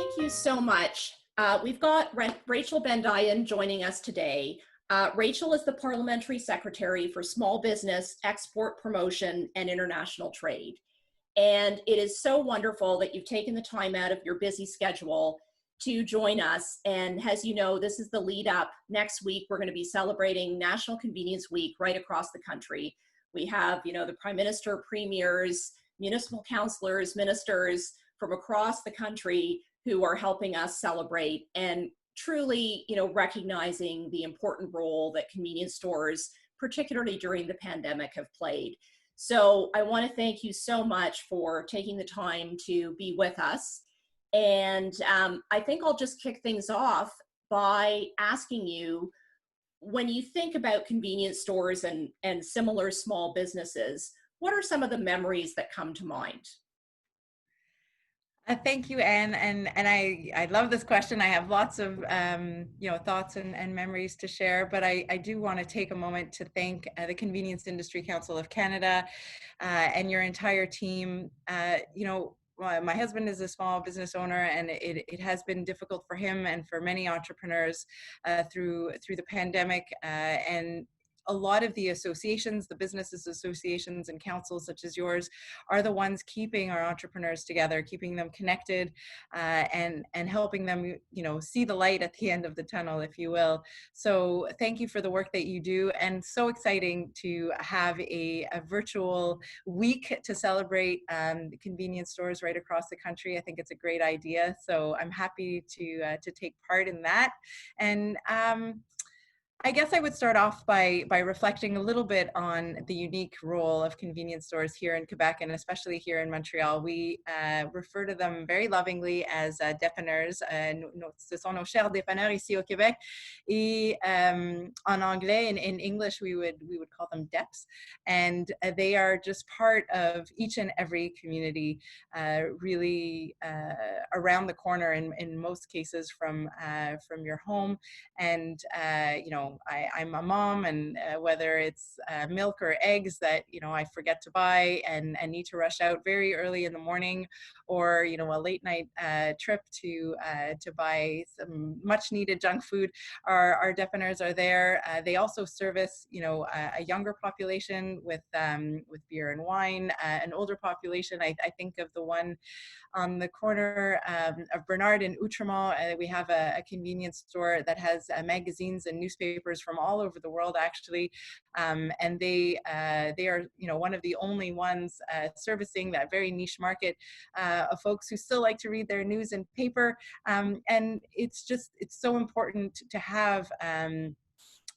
Thank you so much. We've got Rachel Bendayan joining us today. Rachel is the Parliamentary Secretary for Small Business, Export Promotion, and International Trade. And it is so wonderful that you've taken the time out of your busy schedule to join us. And as you know, this is the lead up. Next week, we're going to be celebrating National Convenience Week right across the country. We have, the Prime Minister, premiers, municipal councillors, ministers from across the country who are helping us celebrate and truly, recognizing the important role that convenience stores, particularly during the pandemic, have played. So I want to thank you so much for taking the time to be with us. And I think I'll just kick things off by asking you, when you think about convenience stores and similar small businesses, what are some of the memories that come to mind? Thank you, Anne, and I love this question. I have lots of thoughts and memories to share, but I do want to take a moment to thank the Convenience Industry Council of Canada and your entire team. My husband is a small business owner, and it has been difficult for him and for many entrepreneurs through the pandemic, and a lot of the associations, the businesses associations and councils such as yours, are the ones keeping our entrepreneurs together, keeping them connected, and helping them, see the light at the end of the tunnel, if you will. So thank you for the work that you do, and so exciting to have a virtual week to celebrate the convenience stores right across the country. I think it's a great idea. So I'm happy to take part in that. And I guess I would start off by reflecting a little bit on the unique role of convenience stores here in Quebec, and especially here in Montreal. We refer to them very lovingly as dépanneurs. Ce sont nos chers dépanneurs ici au Québec. Et en anglais, in English, we would call them DEPs. And they are just part of each and every community, really around the corner in most cases from your home. And I'm a mom, and whether it's milk or eggs that I forget to buy and need to rush out very early in the morning, or a late night trip to buy some much needed junk food, our dépanneurs are there. They also service a younger population with beer and wine, an older population. I think of the one on the corner of Bernard and Outremont. We have a convenience store that has magazines and newspapers from all over the world, actually, and they are one of the only ones servicing that very niche market of folks who still like to read their news in paper, and it's so important to have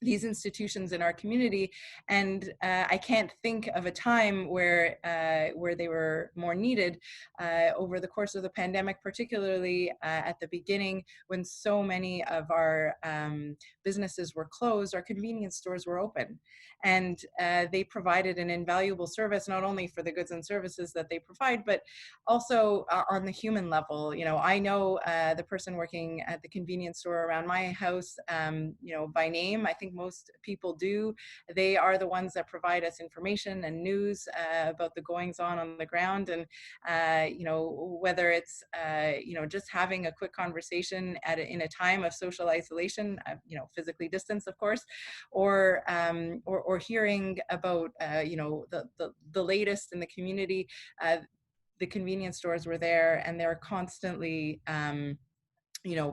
these institutions in our community. And I can't think of a time where they were more needed over the course of the pandemic, particularly at the beginning, when so many of our businesses were closed. Our convenience stores were open, and they provided an invaluable service, not only for the goods and services that they provide, but also on the human level. I know the person working at the convenience store around my house, by name. I think most people do. They are the ones that provide us information and news about the goings on the ground, and whether it's just having a quick conversation in a time of social isolation, physically distanced, of course, or hearing about the latest in the community. The convenience stores were there, and they're constantly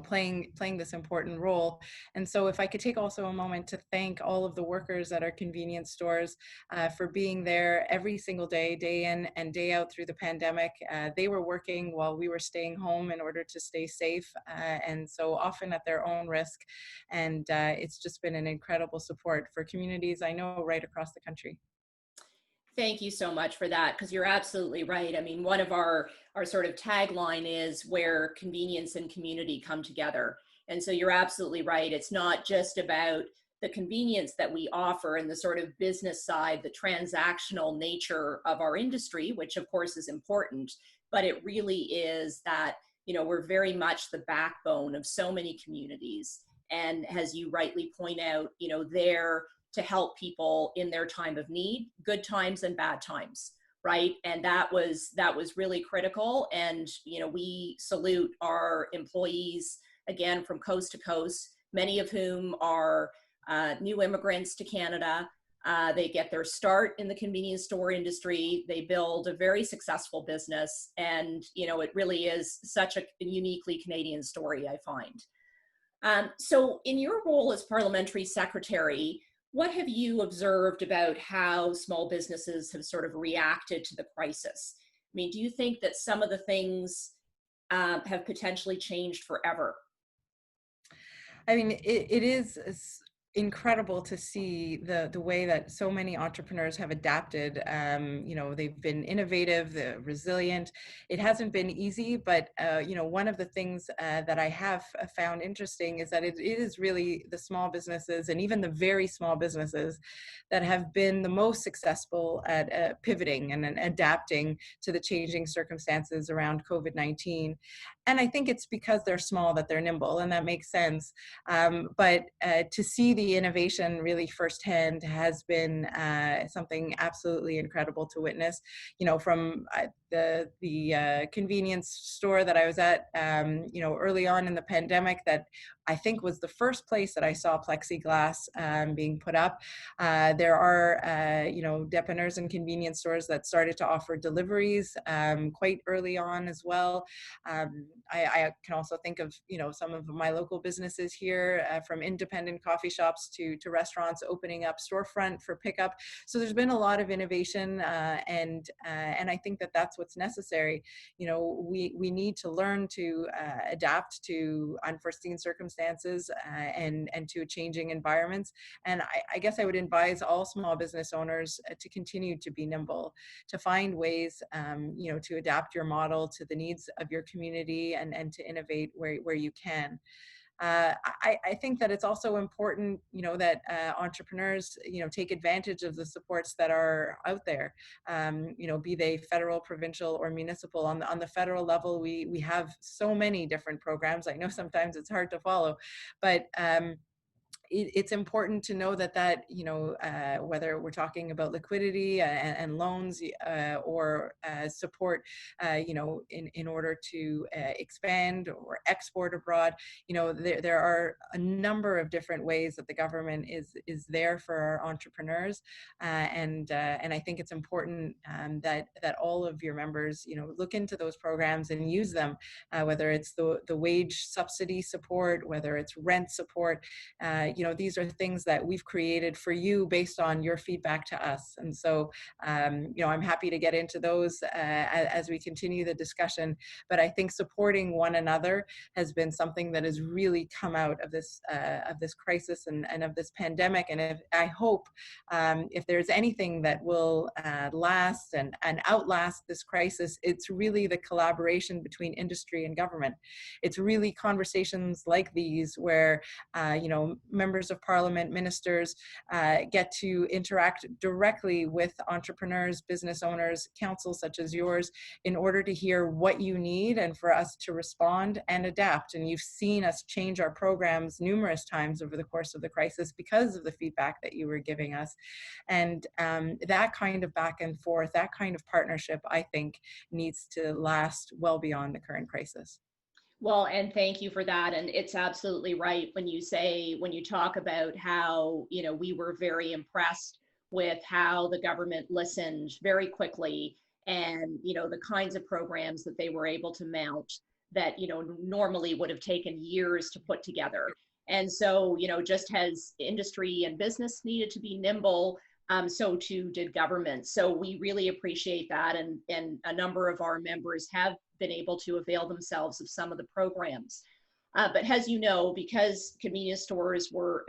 playing this important role. And so if I could take also a moment to thank all of the workers at our convenience stores for being there every single day, day in and day out through the pandemic. They were working while we were staying home in order to stay safe, and so often at their own risk. And it's just been an incredible support for communities I know right across the country. Thank you so much for that, because you're absolutely right. I mean, one of our sort of tagline is where convenience and community come together. And so you're absolutely right. It's not just about the convenience that we offer and the sort of business side, the transactional nature of our industry, which of course is important, but it really is that, we're very much the backbone of so many communities. And as you rightly point out, there to help people in their time of need, good times and bad times, right? And that was really critical. And we salute our employees again from coast to coast, many of whom are new immigrants to Canada. They get their start in the convenience store industry. They build a very successful business, and it really is such a uniquely Canadian story, I find. So in your role as parliamentary secretary, what have you observed about how small businesses have sort of reacted to the crisis? I mean, do you think that some of the things have potentially changed forever? I mean, it is incredible to see the way that so many entrepreneurs have adapted. They've been innovative, they're resilient. It hasn't been easy, but one of the things that I have found interesting is that it is really the small businesses, and even the very small businesses, that have been the most successful at pivoting and adapting to the changing circumstances around COVID-19. And I think it's because they're small that they're nimble, and that makes sense. But to see the innovation really firsthand has been something absolutely incredible to witness. From the convenience store that I was at, early on in the pandemic, that I think was the first place that I saw plexiglass being put up. There are, dépanneurs and convenience stores that started to offer deliveries quite early on as well. I can also think of, some of my local businesses here, from independent coffee shops to restaurants opening up storefront for pickup. So there's been a lot of innovation, and I think that that's what's necessary. We need to learn to adapt to unforeseen circumstances and to changing environments. And I guess I would advise all small business owners to continue to be nimble, to find ways, to adapt your model to the needs of your community, and to innovate where you can. I think that it's also important, that entrepreneurs, take advantage of the supports that are out there, be they federal, provincial, or municipal. On the federal level, we have so many different programs. I know sometimes it's hard to follow, but it's important to know that whether we're talking about liquidity and loans, or support, in order to expand or export abroad, there are a number of different ways that the government is there for our entrepreneurs, and I think it's important that all of your members, look into those programs and use them, whether it's the wage subsidy support, whether it's rent support. These are things that we've created for you based on your feedback to us. And so, I'm happy to get into those as we continue the discussion. But I think supporting one another has been something that has really come out of this crisis and of this pandemic. And I hope, if there's anything that will last and outlast this crisis, it's really the collaboration between industry and government. It's really conversations like these where, members of parliament, ministers, get to interact directly with entrepreneurs, business owners, councils such as yours, in order to hear what you need and for us to respond and adapt. And you've seen us change our programs numerous times over the course of the crisis because of the feedback that you were giving us. And that kind of back and forth, that kind of partnership, I think, needs to last well beyond the current crisis. Well, and thank you for that. And it's absolutely right when you talk about how, we were very impressed with how the government listened very quickly, and, the kinds of programs that they were able to mount that, normally would have taken years to put together. And so, just as industry and business needed to be nimble, so too did government. So we really appreciate that. And a number of our members have been able to avail themselves of some of the programs. But as you know, because convenience stores were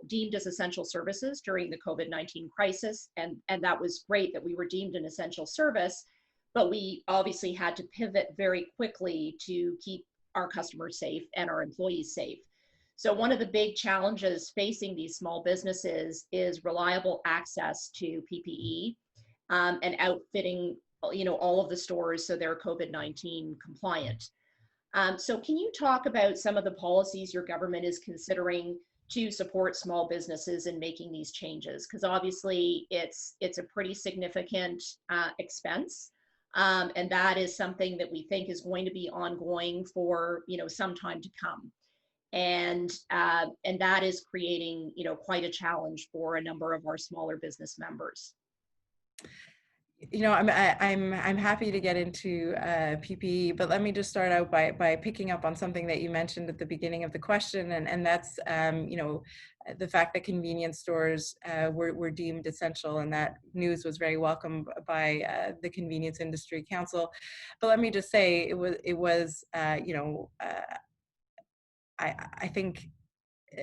deemed as essential services during the COVID-19 crisis, and that was great that we were deemed an essential service, but we obviously had to pivot very quickly to keep our customers safe and our employees safe. So one of the big challenges facing these small businesses is reliable access to PPE, and outfitting, all of the stores so they're COVID-19 compliant. So can you talk about some of the policies your government is considering to support small businesses in making these changes, because obviously it's a pretty significant expense, and that is something that we think is going to be ongoing for some time to come, and that is creating quite a challenge for a number of our smaller business members. I'm happy to get into PPE, but let me just start out by picking up on something that you mentioned at the beginning of the question, and that's the fact that convenience stores were deemed essential, and that news was very welcome by the Convenience Industry Council. But let me just say, it was I think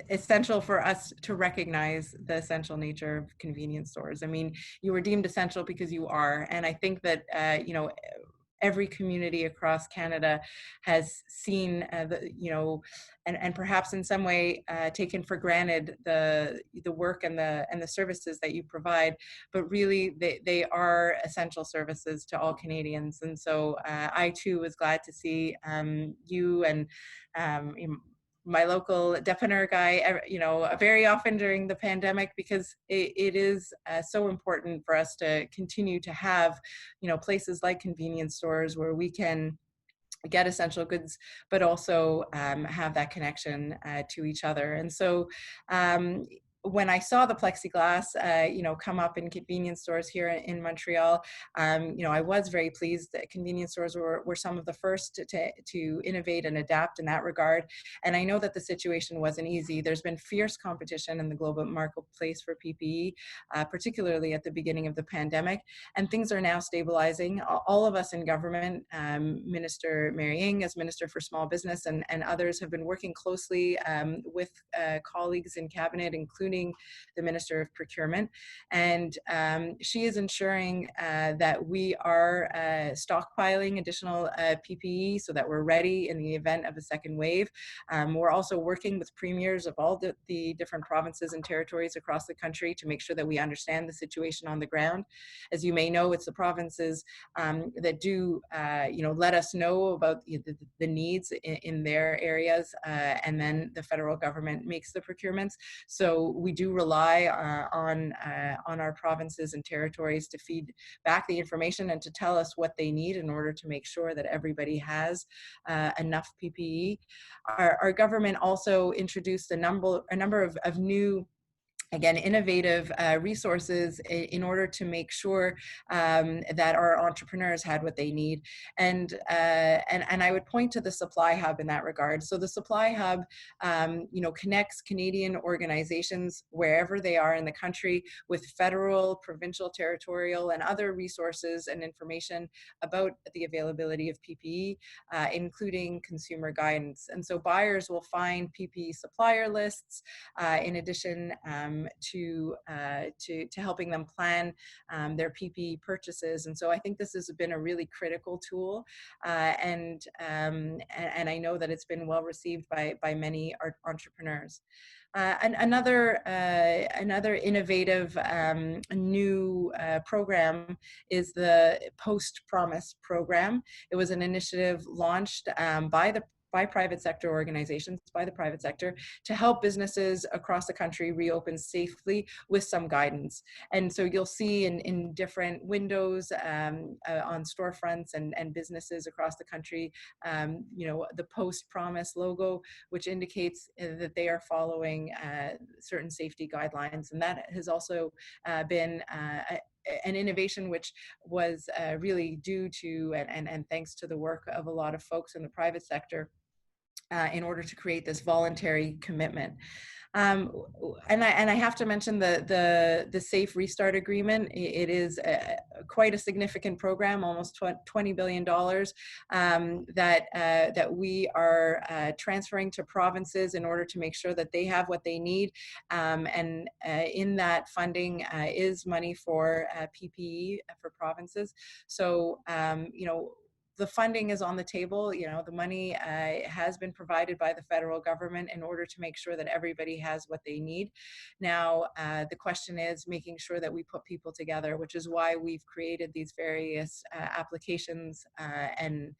essential for us to recognize the essential nature of convenience stores. I mean, you were deemed essential because you are, and I think that every community across Canada has seen and perhaps in some way taken for granted the work and the services that you provide, but really they are essential services to all Canadians. And so I too was glad to see you and my local Depener guy, very often during the pandemic, because it is so important for us to continue to have, places like convenience stores where we can get essential goods, but also have that connection to each other. And so when I saw the plexiglass, come up in convenience stores here in Montreal, I was very pleased that convenience stores were some of the first to innovate and adapt in that regard. And I know that the situation wasn't easy. There's been fierce competition in the global marketplace for PPE, particularly at the beginning of the pandemic, and things are now stabilizing. All of us in government, Minister Mary Ng as Minister for Small Business and others have been working closely with colleagues in Cabinet, including the Minister of Procurement, and she is ensuring that we are stockpiling additional PPE so that we're ready in the event of a second wave. We're also working with premiers of all the different provinces and territories across the country to make sure that we understand the situation on the ground. As you may know, it's the provinces that do let us know about the needs in their areas, and then the federal government makes the procurements. So we do rely on our provinces and territories to feed back the information and to tell us what they need in order to make sure that everybody has enough PPE. Our government also introduced a number of new, again, innovative resources in order to make sure that our entrepreneurs had what they need. And I would point to the Supply Hub in that regard. So the Supply Hub, connects Canadian organizations wherever they are in the country with federal, provincial, territorial, and other resources and information about the availability of PPE, including consumer guidance. And so buyers will find PPE supplier lists in addition to helping them plan their PPE purchases. And so I think this has been a really critical tool, and I know that it's been well received by many entrepreneurs. And another innovative new program is the Post Promise program. It was an initiative launched by private sector organizations, by the private sector, to help businesses across the country reopen safely with some guidance. And so you'll see in different windows on storefronts and businesses across the country, the Post Promise logo, which indicates that they are following certain safety guidelines. And that has also been an innovation which was really due to and thanks to the work of a lot of folks in the private sector in order to create this voluntary commitment. And I have to mention the Safe Restart Agreement. It is quite a significant program, almost $20 billion that we are transferring to provinces in order to make sure that they have what they need. And in that funding is money for PPE for provinces. So the funding is on the table. The money has been provided by the federal government in order to make sure that everybody has what they need. Now, the question is making sure that we put people together, which is why we've created these various applications and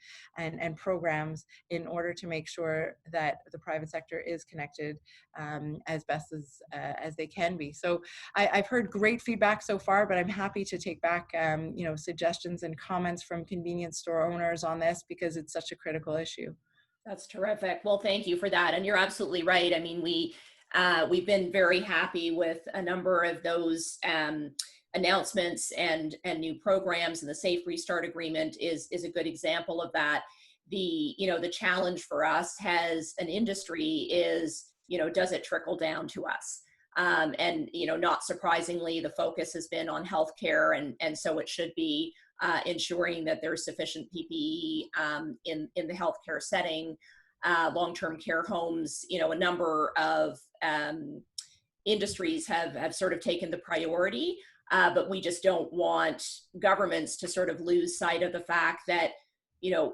programs in order to make sure that the private sector is connected as best as they can be. So I've heard great feedback so far, but I'm happy to take back suggestions and comments from convenience store owners on this, because it's such a critical issue. That's terrific. Well, thank you for that. And you're absolutely right. I mean, we've been very happy with a number of those announcements and new programs, and the Safe Restart Agreement is a good example of that. The challenge for us as an industry is, does it trickle down to us? And not surprisingly, the focus has been on healthcare, and so it should be ensuring that there's sufficient PPE in the healthcare setting, long-term care homes. A number of industries have sort of taken the priority, but we just don't want governments to sort of lose sight of the fact that,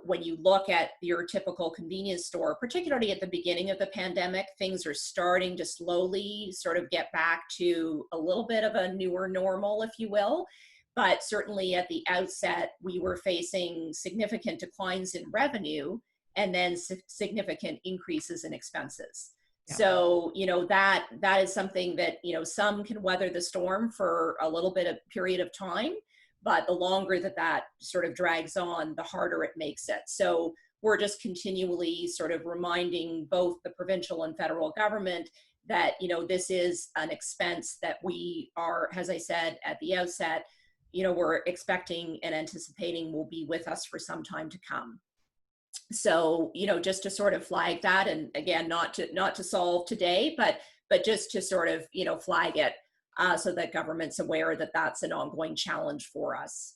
when you look at your typical convenience store, particularly at the beginning of the pandemic, things are starting to slowly sort of get back to a little bit of a newer normal, if you will. But certainly at the outset, we were facing significant declines in revenue and then significant increases in expenses. Yeah. So, that is something that, some can weather the storm for a little bit of period of time, but the longer that sort of drags on, the harder it makes it. So we're just continually sort of reminding both the provincial and federal government that, this is an expense that we are, as I said at the outset, we're expecting and anticipating will be with us for some time to come. So, just to sort of flag that, and again, not to solve today, but just to sort of, flag it so that government's aware that that's an ongoing challenge for us.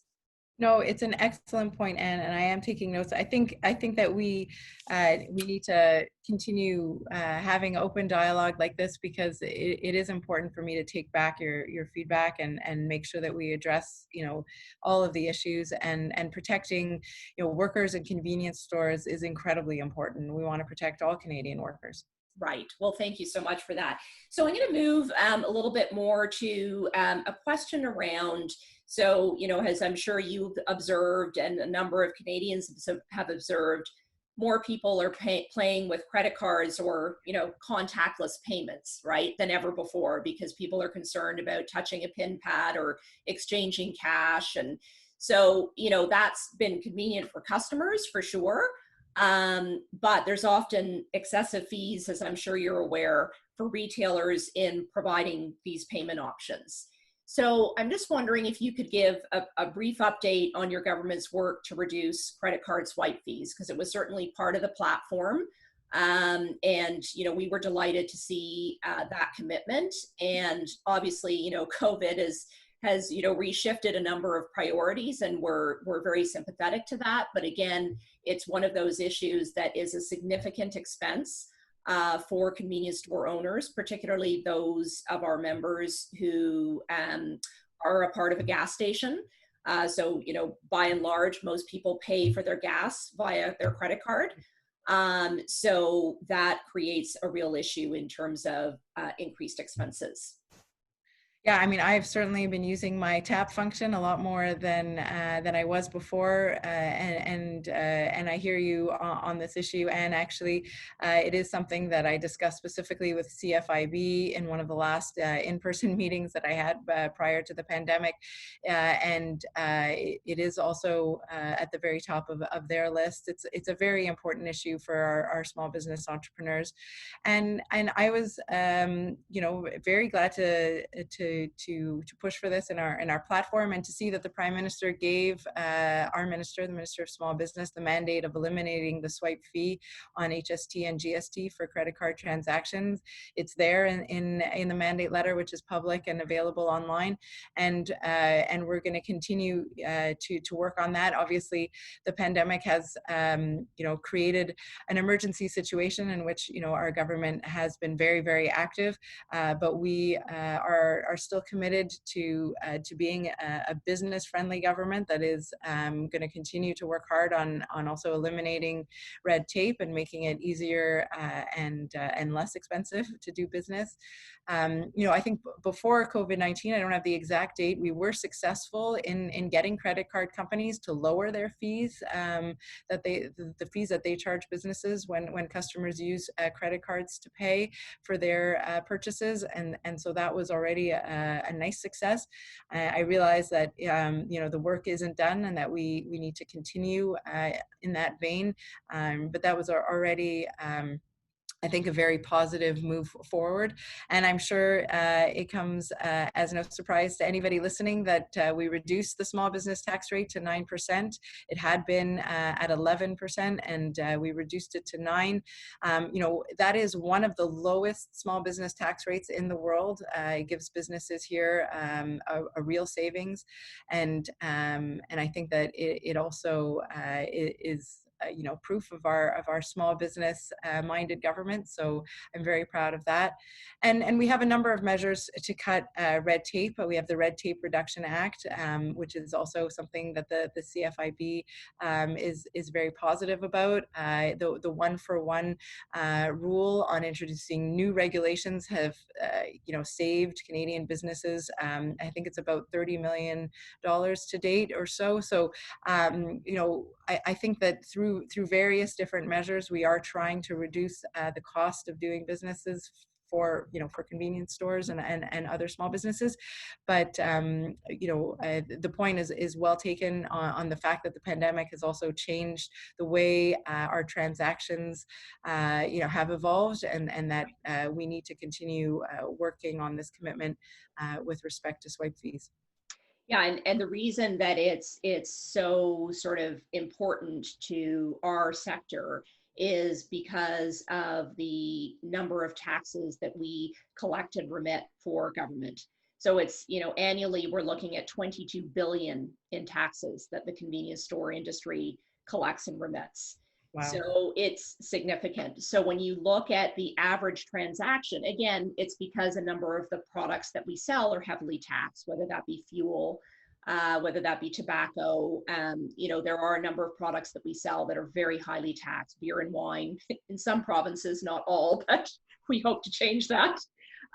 No, it's an excellent point, Anne, and I am taking notes. I think that we need to continue having open dialogue like this, because it is important for me to take back your feedback and make sure that we address all of the issues, and protecting workers and convenience stores is incredibly important. We want to protect all Canadian workers. Right. Well, thank you so much for that. So I'm going to move a little bit more to a question around, so, as I'm sure you've observed and a number of Canadians have observed, more people are paying with credit cards or, contactless payments, right, than ever before, because people are concerned about touching a PIN pad or exchanging cash. And so, that's been convenient for customers for sure. But there's often excessive fees, as I'm sure you're aware, for retailers in providing these payment options. So I'm just wondering if you could give a brief update on your government's work to reduce credit card swipe fees, because it was certainly part of the platform. And, we were delighted to see that commitment. And obviously, COVID has reshifted a number of priorities, and we're very sympathetic to that. But again, it's one of those issues that is a significant expense for convenience store owners, particularly those of our members who are a part of a gas station. So, by and large, most people pay for their gas via their credit card. So that creates a real issue in terms of increased expenses. Yeah, I mean, I've certainly been using my tap function a lot more than I was before, and I hear you on this issue. And actually, it is something that I discussed specifically with CFIB in one of the last in-person meetings that I had prior to the pandemic, and it is also at the very top of their list. It's a very important issue for our small business entrepreneurs, and I was very glad to push for this in our platform, and to see that the Prime Minister gave our minister, the Minister of Small Business, the mandate of eliminating the swipe fee on HST and GST for credit card transactions. It's there in the mandate letter, which is public and available online, and we're going to continue to work on that. Obviously, the pandemic has created an emergency situation in which our government has been very, very active, but we are still committed to being a business-friendly government that is going to continue to work hard on also eliminating red tape and making it easier and less expensive to do business. I think before COVID-19, I don't have the exact date, we were successful in getting credit card companies to lower their fees, the fees that they charge businesses when customers use credit cards to pay for their purchases, and so that was already a nice success. I realize that the work isn't done and that we need to continue in that vein, but that was already I think a very positive move forward. And I'm sure it comes as no surprise to anybody listening that we reduced the small business tax rate to 9%. It had been at 11% and we reduced it to 9%. That is one of the lowest small business tax rates in the world. It gives businesses here a real savings. And I think that it also is proof of our small business minded government. So I'm very proud of that. And we have a number of measures to cut red tape. We have the Red Tape Reduction Act, which is also something that the CFIB is very positive about. The one-for-one rule on introducing new regulations have saved Canadian businesses. I think it's about $30 million to date or so. So I think that through various different measures, we are trying to reduce the cost of doing businesses for convenience stores and other small businesses. But the point is well taken on the fact that the pandemic has also changed the way our transactions have evolved, and that we need to continue working on this commitment with respect to swipe fees. Yeah, and the reason that it's so sort of important to our sector is because of the number of taxes that we collect and remit for government. So it's, annually we're looking at 22 billion in taxes that the convenience store industry collects and remits. Wow. So it's significant. So when you look at the average transaction, again, it's because a number of the products that we sell are heavily taxed, whether that be fuel, whether that be tobacco. There are a number of products that we sell that are very highly taxed, beer and wine in some provinces, not all, but we hope to change that.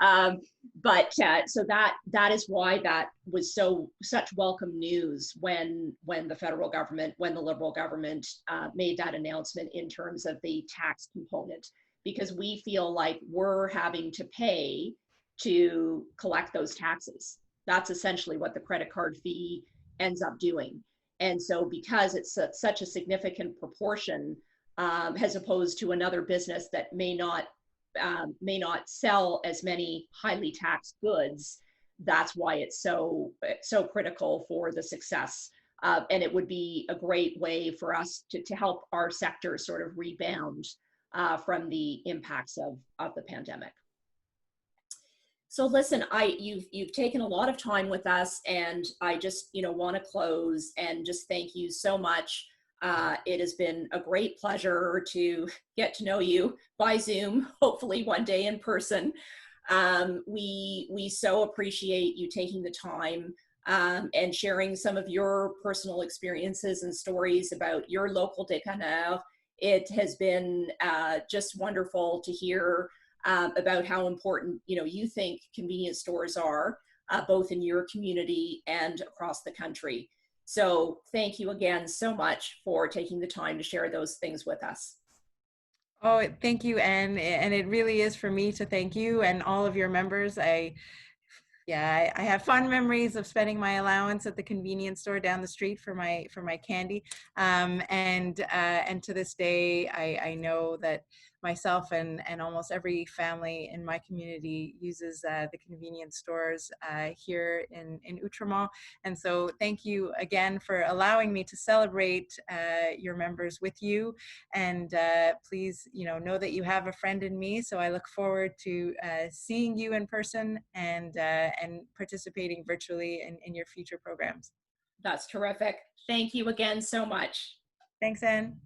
So that is why that was such welcome news when the federal government, when the Liberal government made that announcement in terms of the tax component, because we feel like we're having to pay to collect those taxes. That's essentially what the credit card fee ends up doing. And so because it's such a significant proportion, as opposed to another business that may not sell as many highly taxed goods, that's why it's so critical for the success. And it would be a great way for us to help our sector sort of rebound from the impacts of the pandemic. So listen, you've taken a lot of time with us, and I just want to close and just thank you so much. It has been a great pleasure to get to know you by Zoom, hopefully one day in person. We so appreciate you taking the time and sharing some of your personal experiences and stories about your local dépanneur. It has been just wonderful to hear about how important you think convenience stores are, both in your community and across the country. So thank you again so much for taking the time to share those things with us. Oh, thank you, Anne. And it really is for me to thank you and all of your members. I have fond memories of spending my allowance at the convenience store down the street for my candy. And to this day, I know that myself and almost every family in my community uses the convenience stores here in Outremont. And so thank you again for allowing me to celebrate your members with you. And please, know that you have a friend in me. So I look forward to seeing you in person and participating virtually in your future programs. That's terrific. Thank you again so much. Thanks, Anne.